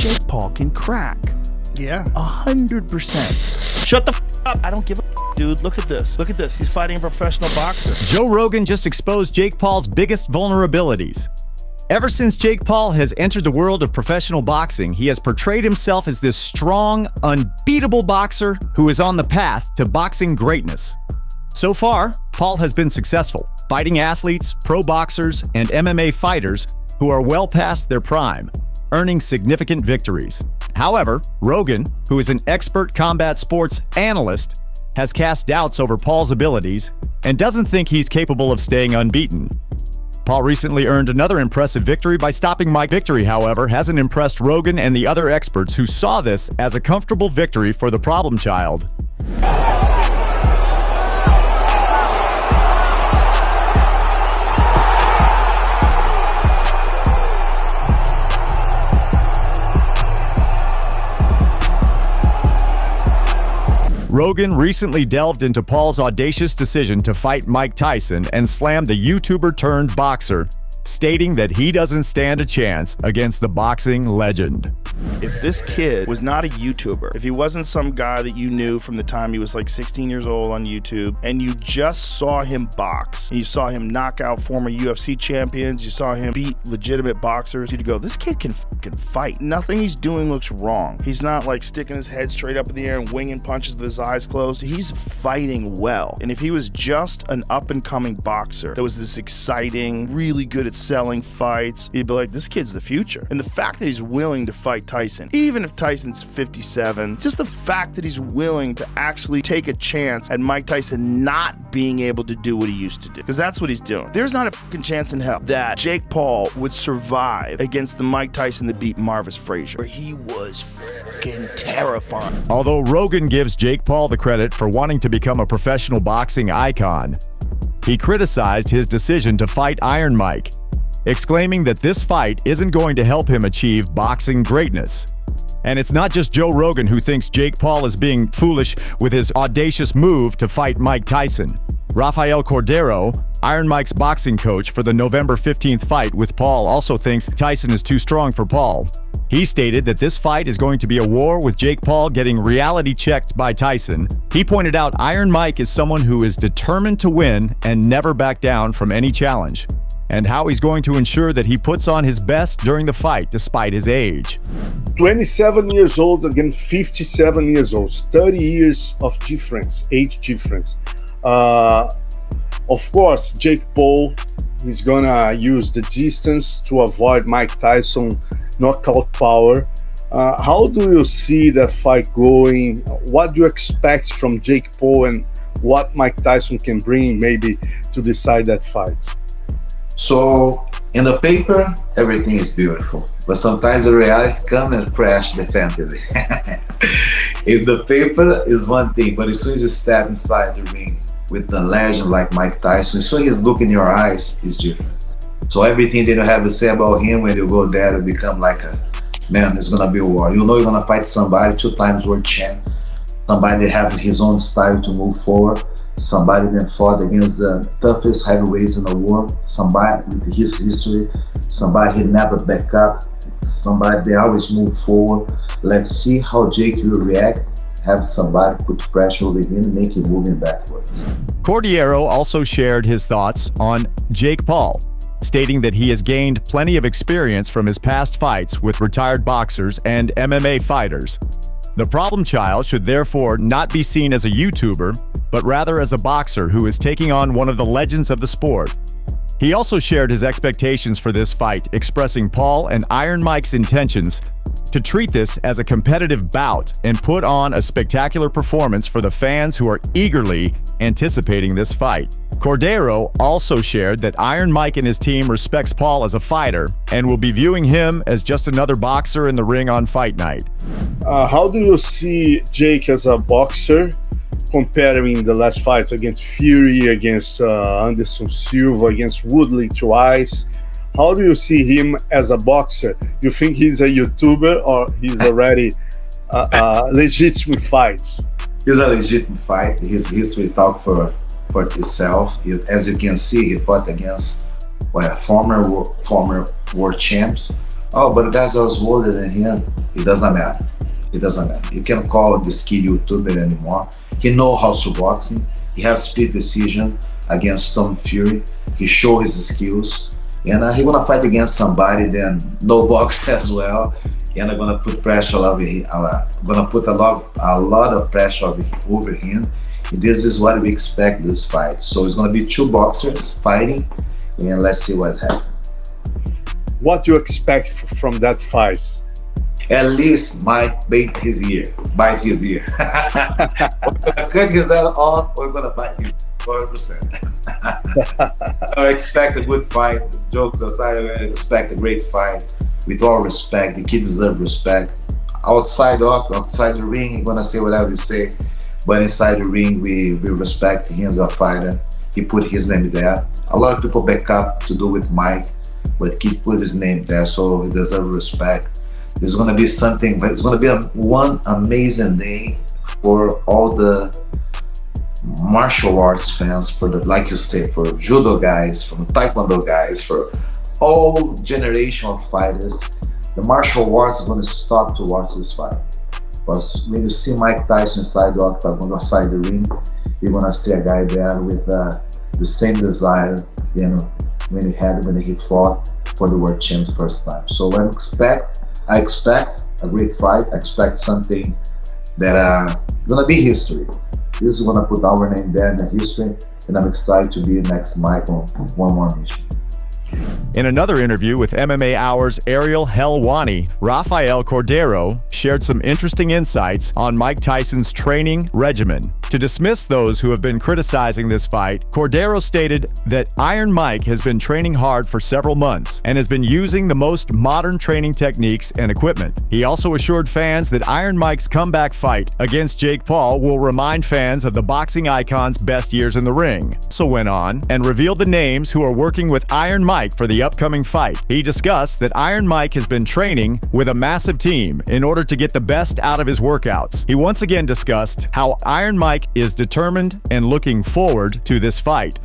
Jake Paul can crack. Yeah. 100%. Shut the up. I don't give a dude. Look at this. Look at this. He's fighting a professional boxer. Joe Rogan just exposed Jake Paul's biggest vulnerabilities. Ever since Jake Paul has entered the world of professional boxing, he has portrayed himself as this strong, unbeatable boxer who is on the path to boxing greatness. So far, Paul has been successful, fighting athletes, pro boxers, and MMA fighters who are well past their prime, earning significant victories. However, Rogan, who is an expert combat sports analyst, has cast doubts over Paul's abilities and doesn't think he's capable of staying unbeaten. Paul recently earned another impressive victory by stopping Mike. Victory, however, hasn't impressed Rogan and the other experts who saw this as a comfortable victory for the problem child. Rogan recently delved into Paul's audacious decision to fight Mike Tyson and slammed the YouTuber-turned-boxer, stating that he doesn't stand a chance against the boxing legend. If this kid was not a YouTuber, if he wasn't some guy that you knew from the time he was like 16 years old on YouTube, and you just saw him box, and you saw him knock out former UFC champions, you saw him beat legitimate boxers, you'd go, this kid can fucking fight. Nothing he's doing looks wrong. He's not like sticking his head straight up in the air and winging punches with his eyes closed. He's fighting well. And if he was just an up-and-coming boxer that was this exciting, really good at selling fights, you'd be like, this kid's the future. And the fact that he's willing to fight Tyson, even if Tyson's 57, just the fact that he's willing to actually take a chance at Mike Tyson not being able to do what he used to do, because that's what he's doing. There's not a fucking chance in hell that Jake Paul would survive against the Mike Tyson that beat Marvis Frazier, where he was fucking terrifying. Although Rogan gives Jake Paul the credit for wanting to become a professional boxing icon, he criticized his decision to fight Iron Mike, exclaiming that this fight isn't going to help him achieve boxing greatness. And it's not just Joe Rogan who thinks Jake Paul is being foolish with his audacious move to fight Mike Tyson. Rafael Cordero, Iron Mike's boxing coach for the November 15th fight with Paul, also thinks Tyson is too strong for Paul. He stated that this fight is going to be a war with Jake Paul getting reality checked by Tyson. He pointed out Iron Mike is someone who is determined to win and never back down from any challenge, and how he's going to ensure that he puts on his best during the fight despite his age. 27 years old against 57 years old, 30 years of difference, age difference. Of course, Jake Paul is gonna use the distance to avoid Mike Tyson knockout power. How do you see that fight going? What do you expect from Jake Paul, and what Mike Tyson can bring maybe to decide that fight? So in the paper, everything is beautiful, but sometimes the reality comes and crash the fantasy. If the paper is one thing, but as soon as you step inside the ring with a legend like Mike Tyson, as soon as you look in your eyes, it's different. So everything that you have to say about him, when you go there, it become like a, man, it's gonna be a war. You know you're gonna fight somebody, 2 times world champ, somebody that have his own style to move forward, somebody that fought against the toughest heavyweights in the world, somebody with his history, somebody he never back up, somebody that always move forward. Let's see how Jake will react. Have somebody put pressure over him, make him moving backwards. Cordero also shared his thoughts on Jake Paul, stating that he has gained plenty of experience from his past fights with retired boxers and MMA fighters. The problem child should therefore not be seen as a YouTuber, but rather as a boxer who is taking on one of the legends of the sport. He also shared his expectations for this fight, expressing Paul and Iron Mike's intentions to treat this as a competitive bout and put on a spectacular performance for the fans who are eagerly anticipating this fight. Cordero also shared that Iron Mike and his team respects Paul as a fighter and will be viewing him as just another boxer in the ring on fight night. How do you see Jake as a boxer, comparing the last fights against Fury, against Anderson Silva, against Woodley twice? How do you see him as a boxer? You think he's a YouTuber, or he's already legitimate fights? It's a legitimate fight. His history talks for itself. As you can see, he fought against former world champs. Oh, but guys are older than him. It doesn't matter. It doesn't matter. You can't call this kid YouTuber anymore. He knows how to boxing. He has split decision against Tom Fury. He show his skills. And he's gonna fight against somebody then no box as well. And I'm gonna put pressure over him. Gonna put a lot of pressure over him. This is what we expect this fight. So it's gonna be two boxers fighting, and let's see what happens. What do you expect from that fight? At least might bite his ear. We're gonna cut his head off, or we're gonna bite his 100%. I expect a good fight. Jokes aside, I expect a great fight. With all respect, the kid deserves respect. Outside the ring, I'm gonna say whatever he say. But inside the ring, we respect him as a fighter. He put his name there. A lot of people back up to do with Mike, but he put his name there, so he deserves respect. It's gonna be something, but it's gonna be one amazing day for all the martial arts fans, for the, like you said, for judo guys, for taekwondo guys, for all generation of fighters. The martial arts is gonna stop to watch this fight. Because when you see Mike Tyson inside the octagon, outside the ring, you're gonna see a guy there with the same desire, you know, when he fought for the world champ first time. So I expect a great fight. I expect something that gonna be history. This is gonna put our name there in the history, and I'm excited to be next to Mike on one more mission. In another interview with MMA Hour's Ariel Helwani, Rafael Cordero shared some interesting insights on Mike Tyson's training regimen. To dismiss those who have been criticizing this fight, Cordero stated that Iron Mike has been training hard for several months and has been using the most modern training techniques and equipment. He also assured fans that Iron Mike's comeback fight against Jake Paul will remind fans of the boxing icon's best years in the ring. So went on and revealed the names who are working with Iron Mike for the upcoming fight. He discussed that Iron Mike has been training with a massive team in order to get the best out of his workouts. He once again discussed how Iron Mike is determined and looking forward to this fight.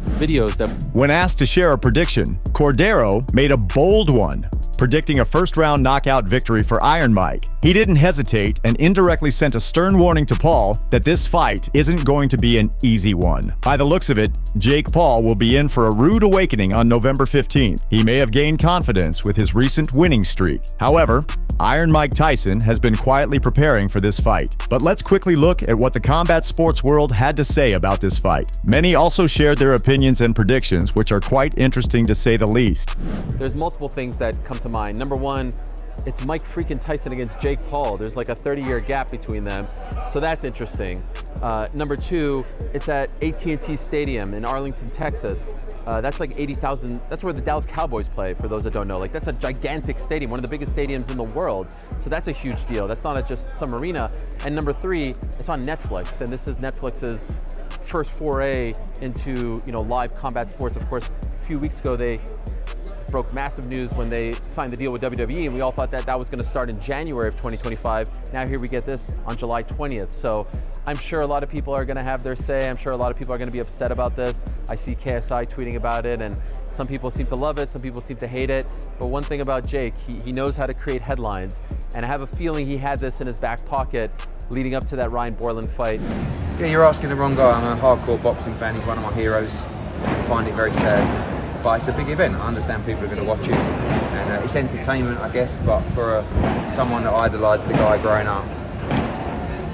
When asked to share a prediction, Cordero made a bold one, predicting a first-round knockout victory for Iron Mike. He didn't hesitate and indirectly sent a stern warning to Paul that this fight isn't going to be an easy one. By the looks of it, Jake Paul will be in for a rude awakening on November 15th. He may have gained confidence with his recent winning streak. However, Iron Mike Tyson has been quietly preparing for this fight. But let's quickly look at what the combat sports world had to say about this fight. Many also shared their opinions and predictions, which are quite interesting to say the least. There's multiple things that come to mind. Number one, it's Mike freaking Tyson against Jake Paul. There's like a 30-year gap between them, so that's interesting. Number two, it's at AT&T Stadium in Arlington, Texas. That's like 80,000, that's where the Dallas Cowboys play, for those that don't know. Like, that's a gigantic stadium, one of the biggest stadiums in the world. So that's a huge deal. That's not just some arena. And number three, it's on Netflix, and this is Netflix's first foray into, you know, live combat sports. Of course, a few weeks ago, they broke massive news when they signed the deal with WWE, and we all thought that that was going to start in January of 2025. Now here we get this on July 20th. So I'm sure a lot of people are going to have their say. I'm sure a lot of people are going to be upset about this. I see KSI tweeting about it, and some people seem to love it, some people seem to hate it. But one thing about Jake, he knows how to create headlines, and I have a feeling he had this in his back pocket leading up to that Ryan Borland fight. Yeah, you're asking the wrong guy. I'm a hardcore boxing fan. He's one of my heroes. I find it very sad. But it's a big event. I understand people are going to watch it, and it's entertainment, I guess. But for someone that idolised the guy growing up,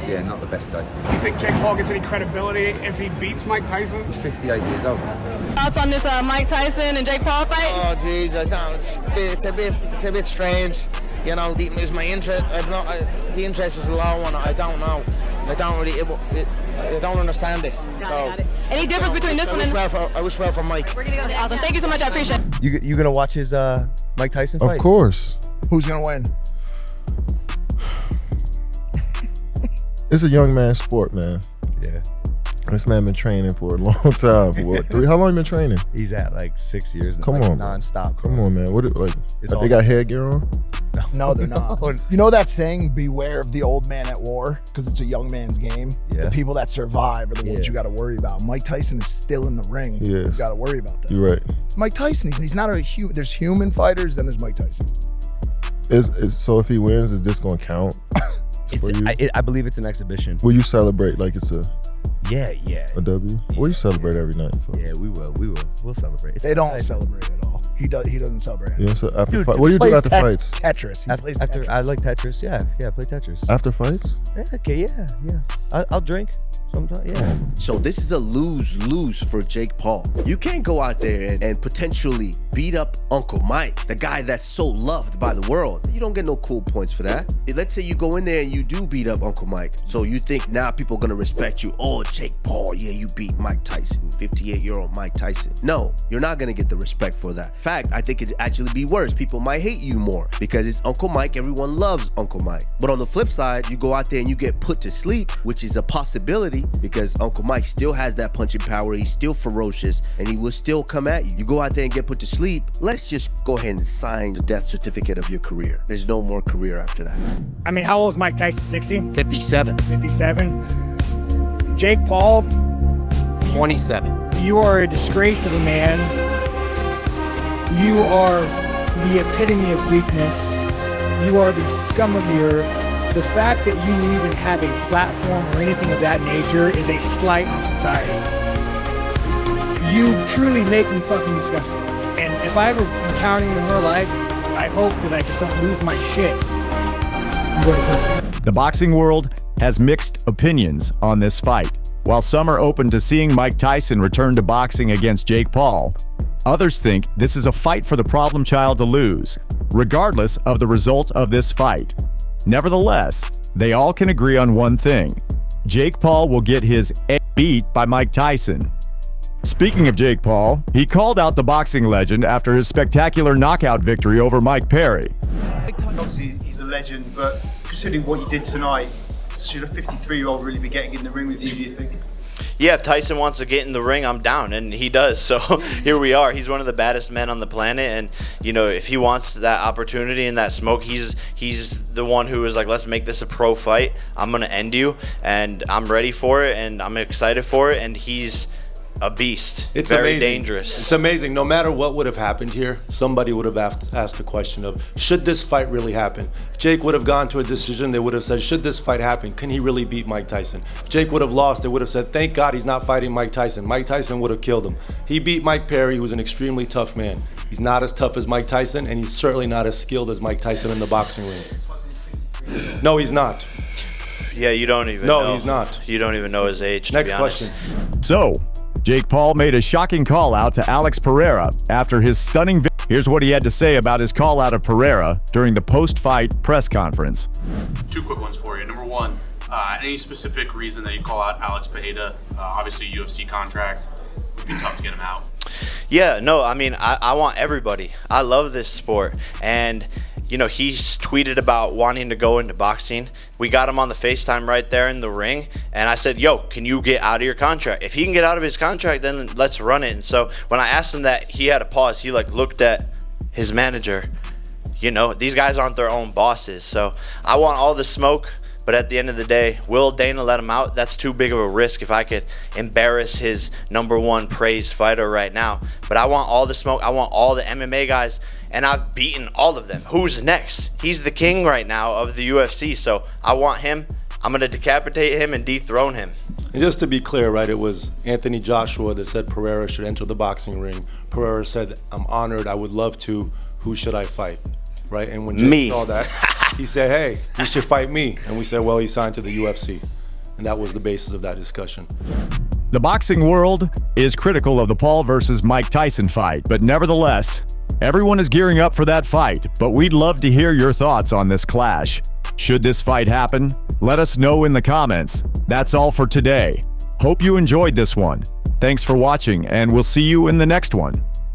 yeah, not the best day. Do you think Jake Paul gets any credibility if he beats Mike Tyson? He's 58 years old. Thoughts on this Mike Tyson and Jake Paul fight? Oh, geez, I don't. It's a bit strange. You know, is my interest? The interest is low, and I don't know. I don't really. I don't understand it. Got it. Any difference between this one and? I wish well for Mike. We're gonna go. Awesome. Thank you so much. I appreciate it. You gonna watch his Mike Tyson fight? Of course. Who's gonna win? It's a young man's sport, man. Yeah. This man been training for a long time. For what, how long you been training? He's at like 6 years. Come like on, non-stop. Come on, man. What? Like all they got headgear on? No, they're not. You know that saying, beware of the old man at war, because it's a young man's game? Yeah. The people that survive are the ones you got to worry about. Mike Tyson is still in the ring. Yes. You got to worry about that. You're right. Mike Tyson, he's not a human. There's human fighters, then there's Mike Tyson. So if he wins, is this going to count for you? I believe it's an exhibition. Will you celebrate like it's a Yeah. W? Will you celebrate every night? Yeah, we will. We'll celebrate. They don't celebrate at all. He doesn't celebrate. Yeah, so after Dude, fight, what do you do after fights? Tetris. He plays After Tetris. I like Tetris. Yeah, play Tetris. After fights? Yeah, okay, yeah. I'll drink sometimes. Yeah. So this is a lose-lose for Jake Paul. You can't go out there and potentially beat up Uncle Mike, the guy that's so loved by the world. You don't get no cool points for that. Let's say you go in there and you do beat up Uncle Mike. So you think now people are gonna respect you. Oh, Jake Paul, yeah, you beat Mike Tyson, 58-year-old Mike Tyson. No, you're not gonna get the respect for that. Fact, I think it'd actually be worse. People might hate you more because it's Uncle Mike. Everyone loves Uncle Mike. But on the flip side, you go out there and you get put to sleep, which is a possibility because Uncle Mike still has that punching power. He's still ferocious and he will still come at you. You go out there and get put to sleep. Let's just go ahead and sign the death certificate of your career. There's no more career after that. I mean, how old is Mike Tyson? 60? 57. 57. Jake Paul, 27. you are a disgrace of a man. You are the epitome of weakness. You are the scum of the earth. The fact that you even have a platform or anything of that nature is a slight on society. You truly make me fucking disgusted. And if I ever encounter you in real life, I hope that I just don't lose my shit. I'm going to push. The boxing world has mixed opinions on this fight. While some are open to seeing Mike Tyson return to boxing against Jake Paul, others think this is a fight for the problem child to lose, regardless of the result of this fight. Nevertheless, they all can agree on one thing. Jake Paul will get his beat by Mike Tyson. Speaking of Jake Paul, he called out the boxing legend after his spectacular knockout victory over Mike Perry. Obviously, he's a legend, but considering what you did tonight, should a 53-year-old really be getting in the ring with you, do you think? Yeah, if Tyson wants to get in the ring, I'm down, and he does. So here we are. He's one of the baddest men on the planet, and if he wants that opportunity and that smoke, he's the one who is like, let's make this a pro fight. I'm gonna end you, and I'm ready for it, and I'm excited for it, and he's a beast. It's very amazing. Dangerous. It's amazing. No matter what would have happened here, somebody would have asked the question of, should this fight really happen? If Jake would have gone to a decision, they would have said, should this fight happen? Can he really beat Mike Tyson? If Jake would have lost, they would have said, thank God he's not fighting Mike Tyson. Mike Tyson would have killed him. He beat Mike Perry, who's an extremely tough man. He's not as tough as Mike Tyson, and he's certainly not as skilled as Mike Tyson in the boxing ring. No, he's not. Yeah, you don't even know. No, he's not. You don't even know his age, Next to be honest. question. So, Jake Paul made a shocking call out to Alex Pereira after his stunning Here's what he had to say about his call out of Pereira during the post-fight press conference. Two quick ones for you. Number one, any specific reason that you call out Alex Pereira? Obviously, UFC contract. It would be tough to get him out. Yeah, no, I mean, I want everybody. I love this sport. And, he's tweeted about wanting to go into boxing. We got him on the FaceTime right there in the ring. And I said, yo, can you get out of your contract? If he can get out of his contract, then let's run it. And so when I asked him that, he had a pause. He looked at his manager. These guys aren't their own bosses. So I want all the smoke. But at the end of the day, will Dana let him out? That's too big of a risk if I could embarrass his #1 praised fighter right now. But I want all the smoke. I want all the MMA guys, and I've beaten all of them. Who's next? He's the king right now of the UFC, so I want him. I'm going to decapitate him and dethrone him. And just to be clear, right, it was Anthony Joshua that said Pereira should enter the boxing ring. Pereira said, I'm honored, I would love to, who should I fight? Right, and when Jake saw that, he said, hey, you should fight me. And we said, well, he signed to the UFC. And that was the basis of that discussion. The boxing world is critical of the Paul versus Mike Tyson fight, but nevertheless, everyone is gearing up for that fight. But we'd love to hear your thoughts on this clash. Should this fight happen? Let us know in the comments. That's all for today. Hope you enjoyed this one. Thanks for watching, and we'll see you in the next one.